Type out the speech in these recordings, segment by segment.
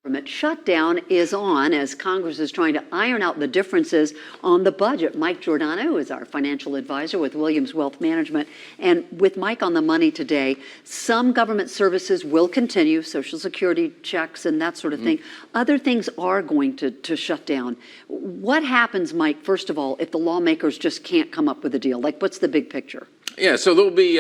Government shutdown is on as Congress is trying to iron out the differences on the budget. Mike Giordano is our financial advisor with Williams Wealth Management. And with Mike on the money today, some government services will continue, Social Security checks and that sort of thing. Other things are going to shut down. What happens, Mike, first of all, if the lawmakers just can't come up with a deal? Like, what's the big picture? Yeah, so they'll be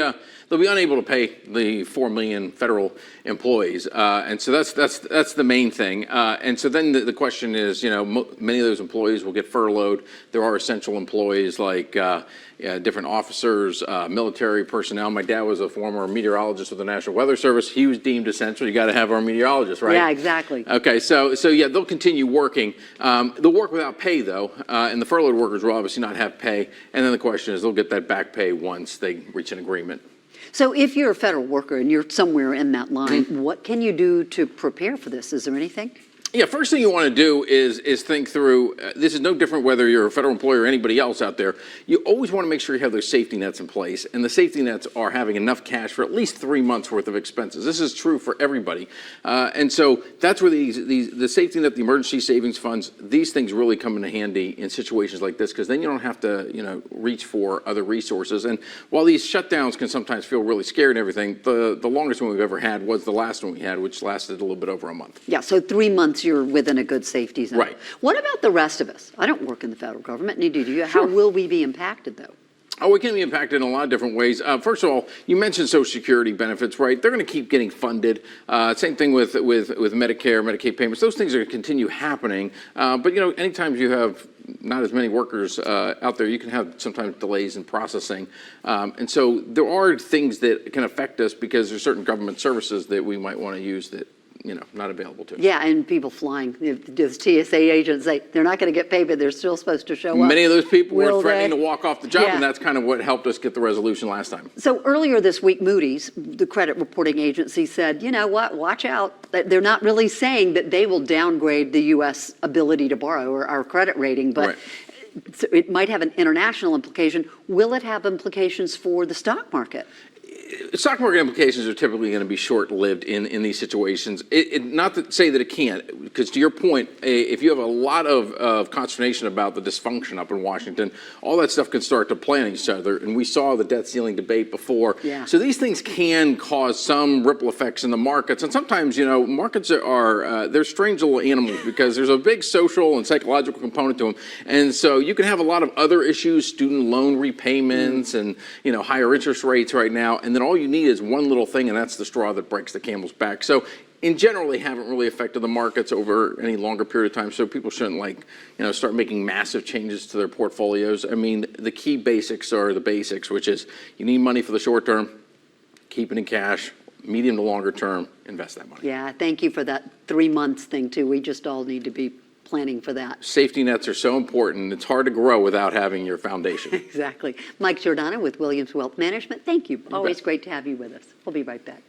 unable to pay the 4 million federal employees, and so that's the main thing. And so then the question is, many of those employees will get furloughed. There are essential employees like different officers, military personnel. My dad was a former meteorologist with the National Weather Service. He was deemed essential. You got to have our meteorologist, right? Yeah, exactly. Okay, so yeah, they'll continue working. They'll work without pay though, and the furloughed workers will obviously not have pay. And then the question is, they'll get that back pay once they reach an agreement. So if you're a federal worker and you're somewhere in that line, what can you do to prepare for this? Is there anything? Yeah, first thing you want to do is think through, this is no different whether you're a federal employee or anybody else out there. You always want to make sure you have those safety nets in place, and the safety nets are having enough cash for at least 3 months worth of expenses. This is true for everybody. And so that's where the safety net, the emergency savings funds, these things really come into handy in situations like this, because then you don't have to, reach for other resources. And while these shutdowns can sometimes feel really scary and everything, the longest one we've ever had was the last one we had, which lasted a little bit over a month. Yeah, so 3 months you're within a good safety zone. Right. What about the rest of us? I don't work in the federal government, neither do you. Sure. How will we be impacted, though? Oh, we can be impacted in a lot of different ways. First of all, you mentioned Social Security benefits, right? They're going to keep getting funded. Same thing with Medicare, Medicaid payments. Those things are going to continue happening. But, anytime you have not as many workers out there, you can have sometimes delays in processing. And so there are things that can affect us because there's certain government services that we might want to use that not available to us. Yeah, and people flying. Those TSA agents, they're not going to get paid, but they're still supposed to show up. Many of those people were threatening to walk off the job, Yeah. and that's kind of what helped us get the resolution last time. So earlier this week, Moody's, the credit reporting agency, said, you know what, watch out. They're not really saying that they will downgrade the U.S. ability to borrow or our credit rating, but Right. So it might have an international implication. Will it have implications for the stock market? Stock market implications are typically going to be short-lived in these situations. Not to say that it can't, because to your point, if you have a lot of consternation about the dysfunction up in Washington, all that stuff can start to play on each other. And we saw the debt ceiling debate before. Yeah. So these things can cause some ripple effects in the markets. And sometimes, markets they're strange little animals because there's a big social and psychological component to them. And so you can have a lot of other issues, student loan repayments and, higher interest rates right now. And then all you need is one little thing, and that's the straw that breaks the camel's back. So in general, they haven't really affected the markets over any longer period of time, so people shouldn't start making massive changes to their portfolios. I mean, the key basics are the basics, which is you need money for the short term, keep it in cash, medium to longer term, invest that money. Yeah, thank you for that 3 months thing, too. We just all need to be planning for that. Safety nets are so important. It's hard to grow without having your foundation. Exactly. Mike Giordano with Williams Wealth Management, thank you. Always great to have you with us. We'll be right back.